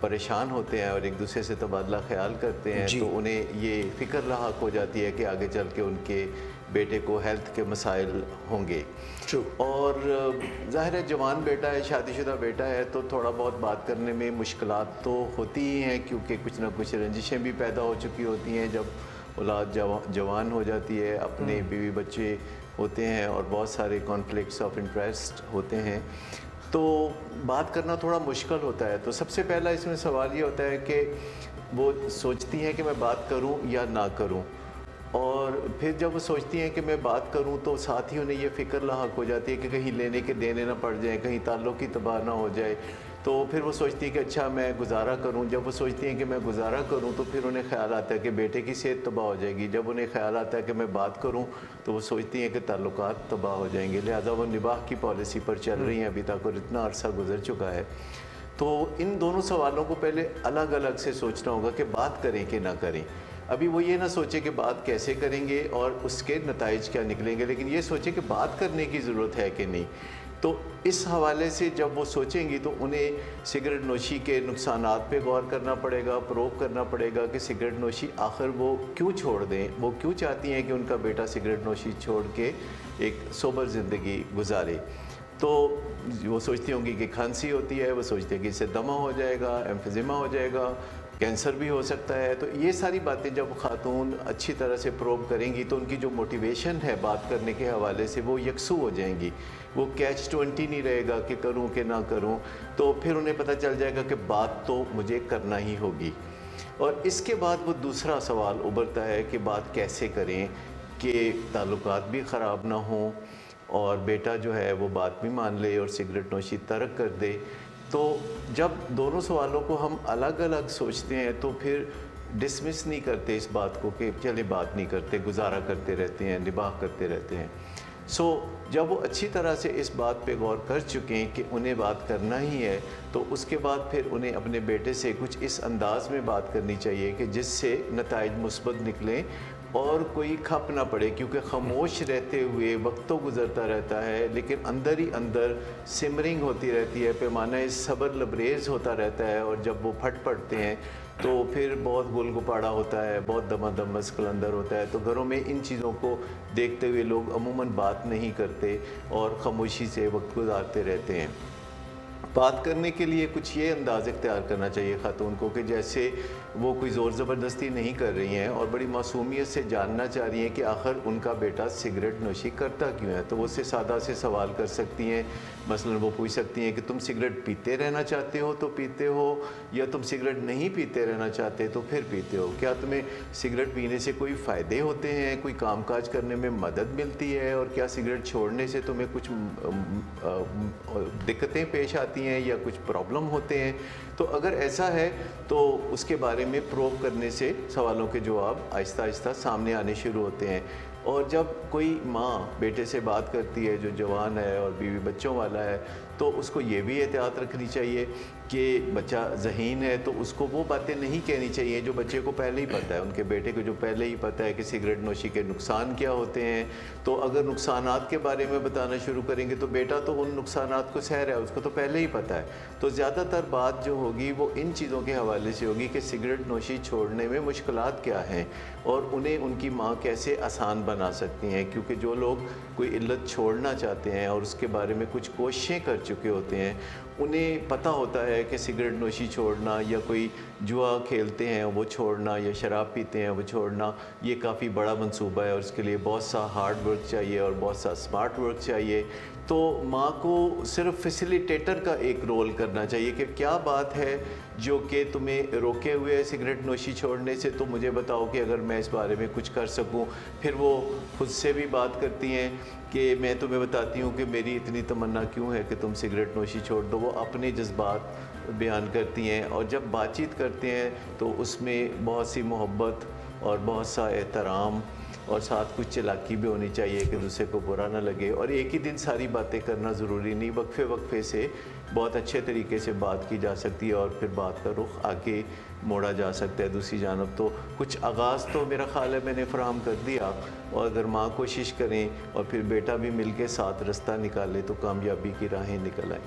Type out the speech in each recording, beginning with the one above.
پریشان ہوتے ہیں اور ایک دوسرے سے تبادلہ خیال کرتے ہیں تو انہیں یہ فکر لاحق ہو جاتی ہے کہ آگے چل کے ان کے بیٹے کو ہیلتھ کے مسائل ہوں گے. اور ظاہر ہے جوان بیٹا ہے, شادی شدہ بیٹا ہے, تو تھوڑا بہت بات کرنے میں مشکلات تو ہوتی ہی ہیں, کیونکہ کچھ نہ کچھ رنجشیں بھی پیدا ہو چکی ہوتی ہیں جب اولاد جوان ہو جاتی ہے, اپنے بیوی بچے ہوتے ہیں اور بہت سارے کانفلکٹس آف انٹرسٹ ہوتے ہیں, تو بات کرنا تھوڑا مشکل ہوتا ہے. تو سب سے پہلا اس میں سوال یہ ہوتا ہے کہ وہ سوچتی ہیں کہ میں بات کروں یا نہ کروں, اور پھر جب وہ سوچتی ہیں کہ میں بات کروں تو ساتھ ہی انہیں یہ فکر لاحق ہو جاتی ہے کہ کہیں لینے کے دینے نہ پڑ جائیں, کہیں تعلق کی تباہ نہ ہو جائے. تو پھر وہ سوچتی ہے کہ اچھا میں گزارا کروں. جب وہ سوچتی ہیں کہ میں گزارا کروں تو پھر انہیں خیال آتا ہے کہ بیٹے کی صحت تباہ ہو جائے گی. جب انہیں خیال آتا ہے کہ میں بات کروں تو وہ سوچتی ہیں کہ تعلقات تباہ ہو جائیں گے, لہٰذا وہ نباہ کی پالیسی پر چل رہی ہیں ابھی تک, اور اتنا عرصہ گزر چکا ہے. تو ان دونوں سوالوں کو پہلے الگ الگ سے سوچنا ہوگا کہ بات کریں کہ نہ کریں. ابھی وہ یہ نہ سوچے کہ بات کیسے کریں گے اور اس کے نتائج کیا نکلیں گے, لیکن یہ سوچے کہ بات کرنے کی ضرورت ہے کہ نہیں. تو اس حوالے سے جب وہ سوچیں گی تو انہیں سگریٹ نوشی کے نقصانات پہ غور کرنا پڑے گا, پروب کرنا پڑے گا کہ سگریٹ نوشی آخر وہ کیوں چھوڑ دیں, وہ کیوں چاہتی ہیں کہ ان کا بیٹا سگریٹ نوشی چھوڑ کے ایک سوبر زندگی گزارے. تو وہ سوچتی ہوں گی کہ کھانسی ہوتی ہے, وہ سوچتے ہیں کہ اس سے دمہ ہو جائے گا, ایمفیزیما ہو جائے گا, کینسر بھی ہو سکتا ہے. تو یہ ساری باتیں جب خاتون اچھی طرح سے پروب کریں گی تو ان کی جو موٹیویشن ہے بات کرنے کے حوالے سے وہ یکسو ہو جائیں گی. وہ کیچ 20 نہیں رہے گا کہ کروں کہ نہ کروں, تو پھر انہیں پتہ چل جائے گا کہ بات تو مجھے کرنا ہی ہوگی. اور اس کے بعد وہ دوسرا سوال ابھرتا ہے کہ بات کیسے کریں کہ تعلقات بھی خراب نہ ہوں اور بیٹا جو ہے وہ بات بھی مان لے اور سگریٹ نوشی ترک کر دے. تو جب دونوں سوالوں کو ہم الگ الگ سوچتے ہیں تو پھر ڈسمس نہیں کرتے اس بات کو کہ چلے بات نہیں کرتے, گزارا کرتے رہتے ہیں, نباہ کرتے رہتے ہیں. جب وہ اچھی طرح سے اس بات پہ غور کر چکے ہیں کہ انہیں بات کرنا ہی ہے, تو اس کے بعد پھر انہیں اپنے بیٹے سے کچھ اس انداز میں بات کرنی چاہیے کہ جس سے نتائج مثبت نکلیں اور کوئی کھپ نہ پڑے. کیونکہ خاموش رہتے ہوئے وقت تو گزرتا رہتا ہے لیکن اندر ہی اندر سمرنگ ہوتی رہتی ہے, پیمانہ صبر لبریز ہوتا رہتا ہے, اور جب وہ پھٹ پڑتے ہیں تو پھر بہت گل گپاڑا ہوتا ہے, بہت دما دم مس قلندر ہوتا ہے. تو گھروں میں ان چیزوں کو دیکھتے ہوئے لوگ عموماً بات نہیں کرتے اور خاموشی سے وقت گزارتے رہتے ہیں. بات کرنے کے لیے کچھ یہ انداز اختیار کرنا چاہیے خاتون کو کہ جیسے وہ کوئی زور زبردستی نہیں کر رہی ہیں اور بڑی معصومیت سے جاننا چاہ رہی ہیں کہ آخر ان کا بیٹا سگریٹ نوشی کرتا کیوں ہے. تو وہ اس سے سادہ سے سوال کر سکتی ہیں. مثلا وہ پوچھ سکتی ہیں کہ تم سگریٹ پیتے رہنا چاہتے ہو تو پیتے ہو, یا تم سگریٹ نہیں پیتے رہنا چاہتے تو پھر پیتے ہو. کیا تمہیں سگریٹ پینے سے کوئی فائدے ہوتے ہیں, کوئی کام کاج کرنے میں مدد ملتی ہے, اور کیا سگریٹ چھوڑنے سے تمہیں کچھ دقتیں پیش آتی ہیں یا کچھ پرابلم ہوتے ہیں. تو اگر ایسا ہے تو اس کے بارے میں پروب کرنے سے سوالوں کے جواب آہستہ آہستہ سامنے آنے شروع ہوتے ہیں. اور جب کوئی ماں بیٹے سے بات کرتی ہے جو جوان ہے اور بیوی بچوں والا ہے, تو اس کو یہ بھی احتیاط رکھنی چاہیے کہ بچہ ذہین ہے تو اس کو وہ باتیں نہیں کہنی چاہیے جو بچے کو پہلے ہی پتہ ہے. ان کے بیٹے کو جو پہلے ہی پتہ ہے کہ سگریٹ نوشی کے نقصان کیا ہوتے ہیں, تو اگر نقصانات کے بارے میں بتانا شروع کریں گے تو بیٹا تو ان نقصانات کو سہ رہا ہے, اس کو تو پہلے ہی پتہ ہے. تو زیادہ تر بات جو ہوگی وہ ان چیزوں کے حوالے سے ہوگی کہ سگریٹ نوشی چھوڑنے میں مشکلات کیا ہیں اور انہیں ان کی ماں کیسے آسان بنا سکتی ہیں. کیونکہ جو لوگ کوئی علت چھوڑنا چاہتے ہیں اور اس کے بارے میں کچھ کوششیں کر چکے ہوتے ہیں, انہیں پتہ ہوتا ہے کہ سگریٹ نوشی چھوڑنا یا کوئی جوا کھیلتے ہیں وہ چھوڑنا یا شراب پیتے ہیں وہ چھوڑنا یہ کافی بڑا منصوبہ ہے, اور اس کے لیے بہت سا ہارڈ ورک چاہیے اور بہت سا اسمارٹ ورک چاہیے. تو ماں کو صرف فیسیلیٹیٹر کا ایک رول کرنا چاہیے کہ کیا بات ہے جو کہ تمہیں روکے ہوئے سگریٹ نوشی چھوڑنے سے, تو مجھے بتاؤ کہ اگر میں اس بارے میں کچھ کر سکوں. پھر وہ خود سے بھی بات کرتی ہیں کہ میں تمہیں بتاتی ہوں کہ میری اتنی تمنا کیوں ہے کہ تم سگریٹ نوشی چھوڑ دو. وہ اپنے جذبات بیان کرتی ہیں, اور جب بات چیت کرتے ہیں تو اس میں بہت سی محبت اور بہت سا احترام اور ساتھ کچھ چلاکی بھی ہونی چاہیے کہ دوسرے کو برا نہ لگے. اور ایک ہی دن ساری باتیں کرنا ضروری نہیں, وقفے وقفے سے بہت اچھے طریقے سے بات کی جا سکتی ہے اور پھر بات کا رخ آگے موڑا جا سکتا ہے دوسری جانب. تو کچھ آغاز تو میرا خیال ہے میں نے فراہم کر دیا, اور اگر ماں کوشش کریں اور پھر بیٹا بھی مل کے ساتھ رستہ نکالے تو کامیابی کی راہیں نکل آئیں.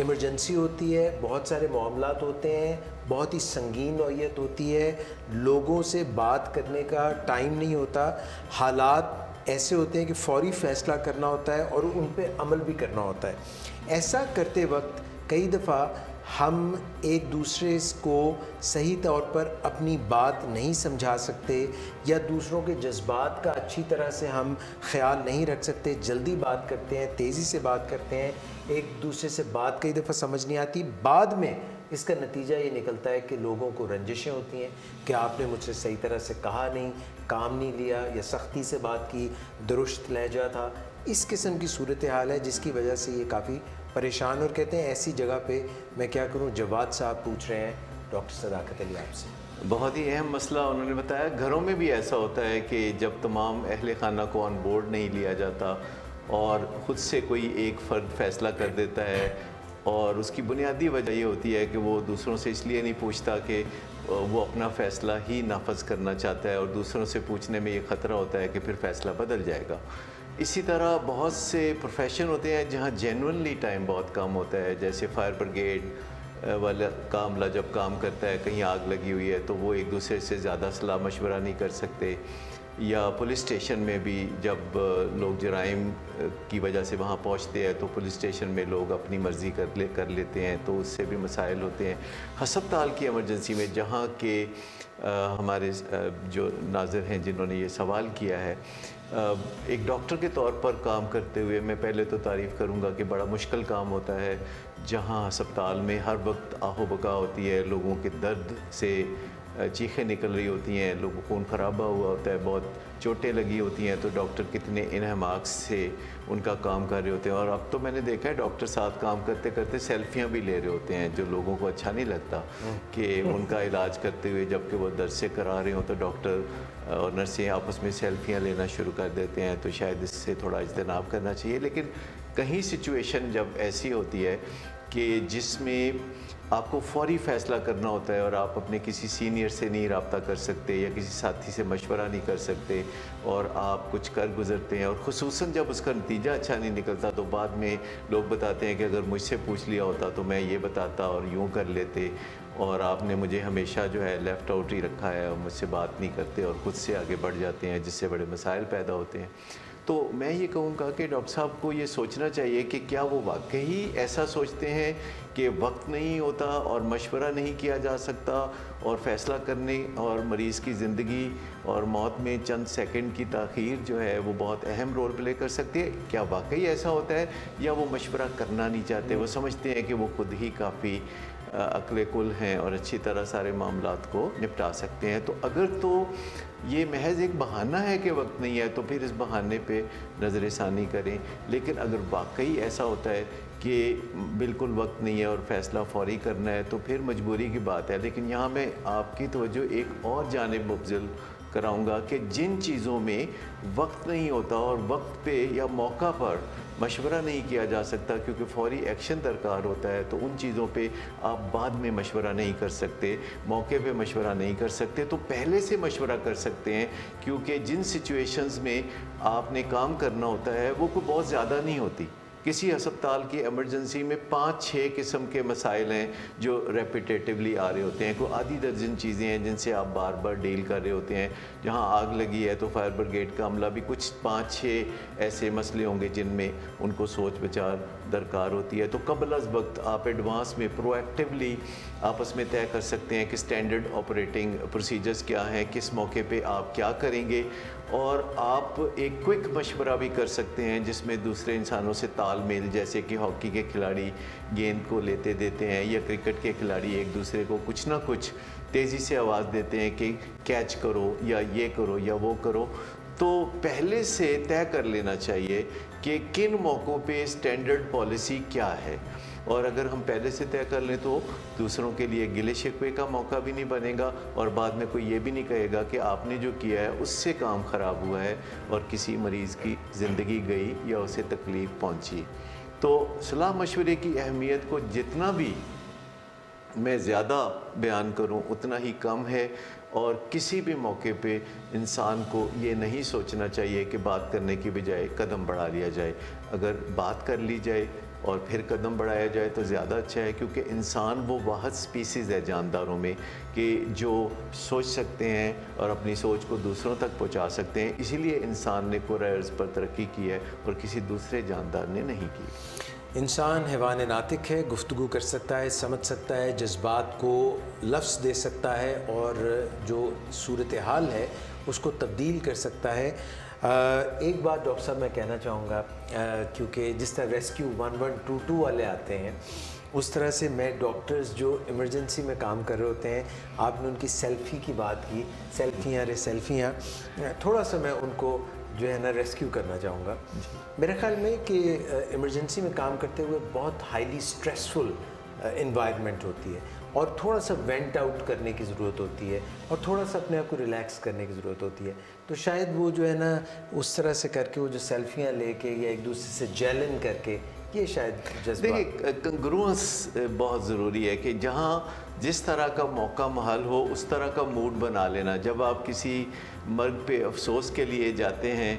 ایمرجنسی ہوتی ہے, بہت سارے معاملات ہوتے ہیں, بہت ہی سنگین نوعیت ہوتی ہے, لوگوں سے بات کرنے کا ٹائم نہیں ہوتا, حالات ایسے ہوتے ہیں کہ فوری فیصلہ کرنا ہوتا ہے اور ان پہ عمل بھی کرنا ہوتا ہے. ایسا کرتے وقت کئی دفعہ ہم ایک دوسرے کو صحیح طور پر اپنی بات نہیں سمجھا سکتے, یا دوسروں کے جذبات کا اچھی طرح سے ہم خیال نہیں رکھ سکتے, جلدی بات کرتے ہیں, تیزی سے بات کرتے ہیں, ایک دوسرے سے بات کئی دفعہ سمجھ نہیں آتی. بعد میں اس کا نتیجہ یہ نکلتا ہے کہ لوگوں کو رنجشیں ہوتی ہیں کہ آپ نے مجھ سے صحیح طرح سے کہا نہیں, کام نہیں لیا, یا سختی سے بات کی, درست لہجہ تھا. اس قسم کی صورتحال ہے جس کی وجہ سے یہ کافی پریشان, اور کہتے ہیں ایسی جگہ پہ میں کیا کروں. جواد صاحب پوچھ رہے ہیں ڈاکٹر صداقت علی آپ سے. بہت ہی اہم مسئلہ انہوں نے بتایا. گھروں میں بھی ایسا ہوتا ہے کہ جب تمام اہل خانہ کو آن بورڈ نہیں لیا جاتا اور خود سے کوئی ایک فرد فیصلہ کر دیتا ہے, اور اس کی بنیادی وجہ یہ ہوتی ہے کہ وہ دوسروں سے اس لیے نہیں پوچھتا کہ وہ اپنا فیصلہ ہی نافذ کرنا چاہتا ہے, اور دوسروں سے پوچھنے میں یہ خطرہ ہوتا ہے کہ پھر فیصلہ بدل جائے گا. اسی طرح بہت سے پروفیشن ہوتے ہیں جہاں جینونلی ٹائم بہت کم ہوتا ہے, جیسے فائر بریگیڈ والا کا عملہ جب کام کرتا ہے, کہیں آگ لگی ہوئی ہے تو وہ ایک دوسرے سے زیادہ صلاح مشورہ نہیں کر سکتے, یا پولیس اسٹیشن میں بھی جب لوگ جرائم کی وجہ سے وہاں پہنچتے ہیں تو پولیس اسٹیشن میں لوگ اپنی مرضی کر لیتے ہیں, تو اس سے بھی مسائل ہوتے ہیں. ہسپتال کی ایمرجنسی میں جہاں کہ ہمارے جو ناظر ہیں جنہوں نے یہ سوال کیا ہے, ایک ڈاکٹر کے طور پر کام کرتے ہوئے میں پہلے تو تعریف کروں گا کہ بڑا مشکل کام ہوتا ہے, جہاں ہسپتال میں ہر وقت آہو بکا ہوتی ہے, لوگوں کے درد سے چیخیں نکل رہی ہوتی ہیں, لوگوں کو خون خرابہ ہوا ہوتا ہے, بہت چوٹیں لگی ہوتی ہیں, تو ڈاکٹر کتنے انہماک سے ان کا کام کر رہے ہوتے ہیں. اور اب تو میں نے دیکھا ہے ڈاکٹر ساتھ کام کرتے کرتے سیلفیاں بھی لے رہے ہوتے ہیں, جو لوگوں کو اچھا نہیں لگتا کہ ان کا علاج کرتے ہوئے جب کہ وہ درد سے کرا رہے ہوں تو ڈاکٹر اور نرسیں آپس میں سیلفیاں لینا شروع کر دیتے ہیں. تو شاید اس سے تھوڑا اجتناب کرنا چاہیے. لیکن کہیں سچویشن جب ایسی ہوتی ہے کہ جس میں آپ کو فوری فیصلہ کرنا ہوتا ہے اور آپ اپنے کسی سینئر سے نہیں رابطہ کر سکتے یا کسی ساتھی سے مشورہ نہیں کر سکتے, اور آپ کچھ کر گزرتے ہیں, اور خصوصاً جب اس کا نتیجہ اچھا نہیں نکلتا تو بعد میں لوگ بتاتے ہیں کہ اگر مجھ سے پوچھ لیا ہوتا تو میں یہ بتاتا اور یوں کر لیتے, اور آپ نے مجھے ہمیشہ جو ہے لیفٹ آؤٹ ہی رکھا ہے اور مجھ سے بات نہیں کرتے, اور خود سے آگے بڑھ جاتے ہیں جس سے بڑے مسائل پیدا ہوتے ہیں. تو میں یہ کہوں گا کہ ڈاکٹر صاحب کو یہ سوچنا چاہیے کہ کیا وہ واقعی ایسا سوچتے ہیں کہ وقت نہیں ہوتا اور مشورہ نہیں کیا جا سکتا, اور فیصلہ کرنے اور مریض کی زندگی اور موت میں چند سیکنڈ کی تاخیر جو ہے وہ بہت اہم رول پلے کر سکتی ہے. کیا واقعی ایسا ہوتا ہے, یا وہ مشورہ کرنا نہیں چاہتے, وہ سمجھتے ہیں کہ وہ خود ہی کافی عقل کل ہیں اور اچھی طرح سارے معاملات کو نپٹا سکتے ہیں. تو اگر تو یہ محض ایک بہانہ ہے کہ وقت نہیں ہے تو پھر اس بہانے پہ نظر ثانی کریں. لیکن اگر واقعی ایسا ہوتا ہے کہ بالکل وقت نہیں ہے اور فیصلہ فوری کرنا ہے تو پھر مجبوری کی بات ہے. لیکن یہاں میں آپ کی توجہ ایک اور جانب مبذول کراؤں گا کہ جن چیزوں میں وقت نہیں ہوتا اور وقت پہ یا موقع پر مشورہ نہیں کیا جا سکتا کیونکہ فوری ایکشن درکار ہوتا ہے, تو ان چیزوں پہ آپ بعد میں مشورہ نہیں کر سکتے, موقع پہ مشورہ نہیں کر سکتے, تو پہلے سے مشورہ کر سکتے ہیں. کیونکہ جن سچویشنز میں آپ نے کام کرنا ہوتا ہے وہ کوئی بہت زیادہ نہیں ہوتی. کسی ہسپتال کی ایمرجنسی میں 5-6 قسم کے مسائل ہیں جو ریپیٹیٹیولی آ رہے ہوتے ہیں, کوئی آدھی درجن چیزیں ہیں جن سے آپ بار بار ڈیل کر رہے ہوتے ہیں. جہاں آگ لگی ہے تو فائر بریگیڈ کا عملہ بھی کچھ 5-6 ایسے مسئلے ہوں گے جن میں ان کو سوچ بچار درکار ہوتی ہے. تو قبل از وقت آپ ایڈوانس میں پرو ایکٹیولی آپس میں طے کر سکتے ہیں کہ اسٹینڈرڈ آپریٹنگ پروسیجرز کیا ہیں, کس موقع پہ آپ کیا کریں گے, اور آپ ایک کوئک مشورہ بھی کر سکتے ہیں جس میں دوسرے انسانوں سے تال میل, جیسے کہ ہاکی کے کھلاڑی گیند کو لیتے دیتے ہیں یا کرکٹ کے کھلاڑی ایک دوسرے کو کچھ نہ کچھ تیزی سے آواز دیتے ہیں کہ کیچ کرو یا یہ کرو یا وہ کرو. تو پہلے سے طے کر لینا چاہیے کہ کن موقعوں پہ اسٹینڈرڈ پالیسی کیا ہے, اور اگر ہم پہلے سے طے کر لیں تو دوسروں کے لیے گلے شکوے کا موقع بھی نہیں بنے گا, اور بعد میں کوئی یہ بھی نہیں کہے گا کہ آپ نے جو کیا ہے اس سے کام خراب ہوا ہے اور کسی مریض کی زندگی گئی یا اسے تکلیف پہنچی. تو صلاح مشورے کی اہمیت کو جتنا بھی میں زیادہ بیان کروں اتنا ہی کم ہے, اور کسی بھی موقع پہ انسان کو یہ نہیں سوچنا چاہیے کہ بات کرنے کی بجائے قدم بڑھا لیا جائے. اگر بات کر لی جائے اور پھر قدم بڑھایا جائے تو زیادہ اچھا ہے, کیونکہ انسان وہ واحد سپیسیز ہے جانداروں میں کہ جو سوچ سکتے ہیں اور اپنی سوچ کو دوسروں تک پہنچا سکتے ہیں. اسی لیے انسان نے کرۂ ارض پر ترقی کی ہے اور کسی دوسرے جاندار نے نہیں کی. انسان حیوان ناطق ہے, گفتگو کر سکتا ہے, سمجھ سکتا ہے, جذبات کو لفظ دے سکتا ہے اور جو صورتحال ہے اس کو تبدیل کر سکتا ہے. ایک بات ڈاکٹر صاحب میں کہنا چاہوں گا, کیونکہ جس طرح ریسکیو 1122 والے آتے ہیں اس طرح سے میں ڈاکٹرز جو ایمرجنسی میں کام کر رہے ہوتے ہیں, آپ نے ان کی سیلفی کی بات کی, سیلفیاں تھوڑا سا میں ان کو جو ہے نا ریسکیو کرنا چاہوں گا. میرے خیال میں کہ ایمرجنسی میں کام کرتے ہوئے بہت ہائیلی سٹریسفل انوائرمنٹ ہوتی ہے اور تھوڑا سا وینٹ آؤٹ کرنے کی ضرورت ہوتی ہے اور تھوڑا سا اپنے آپ کو ریلیکس کرنے کی ضرورت ہوتی ہے. تو شاید وہ جو ہے نا اس طرح سے کر کے وہ جو سیلفیاں لے کے یا ایک دوسرے سے جیلن کر کے, یہ شاید جذبہ. دیکھیے کنگروئنس بہت ضروری ہے کہ جہاں جس طرح کا موقع محل ہو اس طرح کا موڈ بنا لینا. جب آپ کسی مرگ پہ افسوس کے لیے جاتے ہیں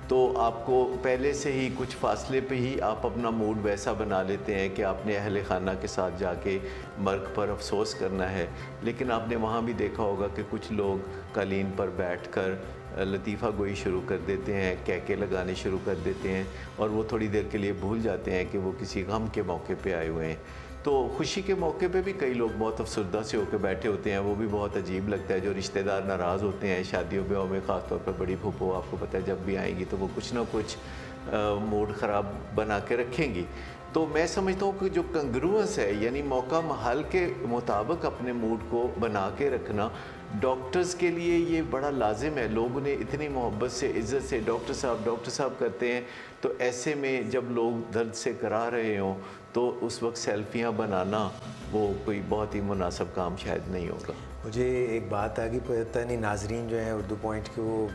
تو آپ کو پہلے سے ہی کچھ فاصلے پہ ہی آپ اپنا موڈ ویسا بنا لیتے ہیں کہ آپ نے اہل خانہ کے ساتھ جا کے مرگ پر افسوس کرنا ہے. لیکن آپ نے وہاں بھی دیکھا ہوگا کہ کچھ لوگ قالین پر بیٹھ کر لطیفہ گوئی شروع کر دیتے ہیں, کہکے لگانے شروع کر دیتے ہیں اور وہ تھوڑی دیر کے لیے بھول جاتے ہیں کہ وہ کسی غم کے موقع پہ آئے ہوئے ہیں. تو خوشی کے موقع پہ بھی کئی لوگ بہت افسردہ سے ہو کے بیٹھے ہوتے ہیں, وہ بھی بہت عجیب لگتا ہے. جو رشتہ دار ناراض ہوتے ہیں شادیوں بیاہوں میں, خاص طور پر بڑی پھوپھو آپ کو پتہ ہے جب بھی آئیں گی تو وہ کچھ نہ کچھ موڈ خراب بنا کے رکھیں گی. تو میں سمجھتا ہوں کہ جو کنگروئنس ہے یعنی موقع محل کے مطابق اپنے موڈ کو بنا کے رکھنا ڈاکٹرز کے لیے یہ بڑا لازم ہے. لوگ انہیں اتنی محبت سے عزت سے ڈاکٹر صاحب کرتے ہیں, تو ایسے میں جب لوگ درد سے کرا رہے ہوں تو اس وقت سیلفیاں بنانا وہ کوئی بہت ہی مناسب کام شاید نہیں ہوگا. مجھے ایک بات آگے پتہ نہیں, ناظرین جو ہیں اردو پوائنٹ کے وہ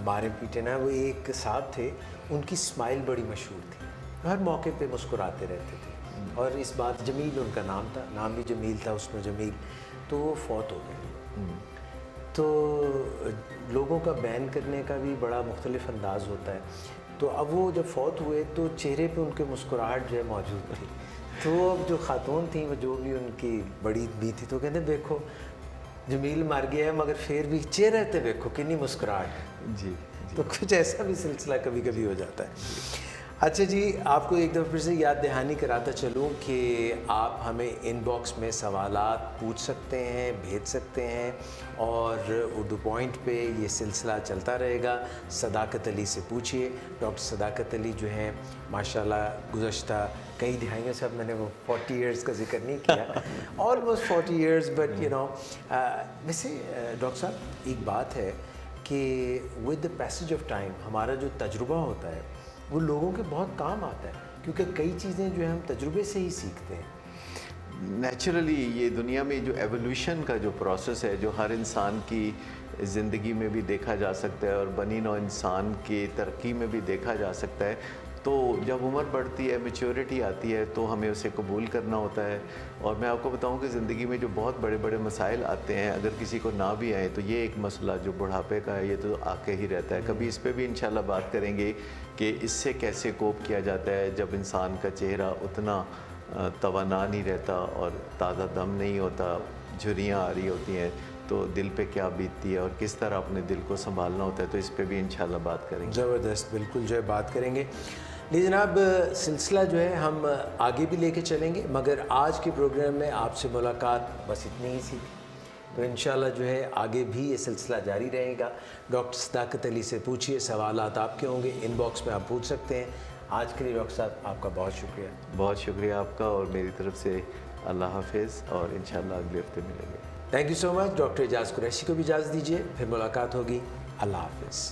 مارے پیٹے نا, وہ ایک صاحب تھے, ان کی اسمائل بڑی مشہور تھی, ہر موقع پہ مسکراتے رہتے تھے اور اس بات, جمیل ان کا نام تھا, نام بھی جمیل تھا اس میں جمیل, تو وہ فوت ہو گئے. تو لوگوں کا بیان کرنے کا بھی بڑا مختلف انداز ہوتا ہے. تو اب وہ جب فوت ہوئے تو چہرے پہ ان کے مسکراہٹ جو ہے موجود تھی. تو اب جو خاتون تھیں وہ جو بھی ان کی بڑی بھی تھی تو کہتے دیکھو جمیل مر گیا ہے مگر پھر بھی چہرے تے دیکھو کنی مسکراہٹ. جی تو کچھ ایسا بھی سلسلہ کبھی کبھی ہو جاتا ہے. اچھا جی, آپ کو ایک دفعہ پھر سے یاد دہانی کراتا چلوں کہ آپ ہمیں ان باکس میں سوالات پوچھ سکتے ہیں, بھیج سکتے ہیں, اور اردو پوائنٹ پہ یہ سلسلہ چلتا رہے گا. صداقت علی سے پوچھیے. ڈاکٹر صداقت علی جو ہیں ماشاءاللہ گزشتہ کئی دہائیوں سے, اب میں نے وہ 40 ایئرز کا ذکر نہیں کیا, almost 40 years, but you know. ویسے ڈاکٹر صاحب ایک بات ہے کہ with the passage of time ہمارا جو تجربہ ہوتا ہے وہ لوگوں کے بہت کام آتا ہے, کیونکہ کئی چیزیں جو ہیں ہم تجربے سے ہی سیکھتے ہیں. نیچرلی یہ دنیا میں جو ایولیوشن کا جو پروسیس ہے جو ہر انسان کی زندگی میں بھی دیکھا جا سکتا ہے اور بنی نوع انسان کی ترقی میں بھی دیکھا جا سکتا ہے, تو جب عمر بڑھتی ہے, میچورٹی آتی ہے, تو ہمیں اسے قبول کرنا ہوتا ہے. اور میں آپ کو بتاؤں کہ زندگی میں جو بہت بڑے بڑے مسائل آتے ہیں, اگر کسی کو نہ بھی آئے تو یہ ایک مسئلہ جو بڑھاپے کا ہے یہ تو آ کے ہی رہتا ہے. کبھی اس پہ بھی انشاءاللہ بات کریں گے کہ اس سے کیسے کوپ کیا جاتا ہے جب انسان کا چہرہ اتنا توانا نہیں رہتا اور تازہ دم نہیں ہوتا, جھریاں آ رہی ہوتی ہیں, تو دل پہ کیا بیتتی ہے اور کس طرح اپنے دل کو سنبھالنا ہوتا ہے. تو اس پہ بھی انشاءاللہ بات کریں گے. زبردست, بالکل جو ہے بات کریں گے. لیکن جناب سلسلہ جو ہے ہم آگے بھی لے کے چلیں گے, مگر آج کے پروگرام میں آپ سے ملاقات بس اتنی ہی سی. تو انشاءاللہ جو ہے آگے بھی یہ سلسلہ جاری رہے گا. ڈاکٹر صداقت علی سے پوچھیے, سوالات آپ کے ہوں گے, ان باکس میں آپ پوچھ سکتے ہیں. آج کے لیے ڈاکٹر صاحب آپ کا بہت شکریہ. بہت شکریہ آپ کا, اور میری طرف سے اللہ حافظ, اور انشاءاللہ اگلے ہفتے ملیں گے. Thank you so much. Doctor Ejaz Qureshi کو بھی اجازت دیجیے, پھر ملاقات ہوگی. اللہ حافظ.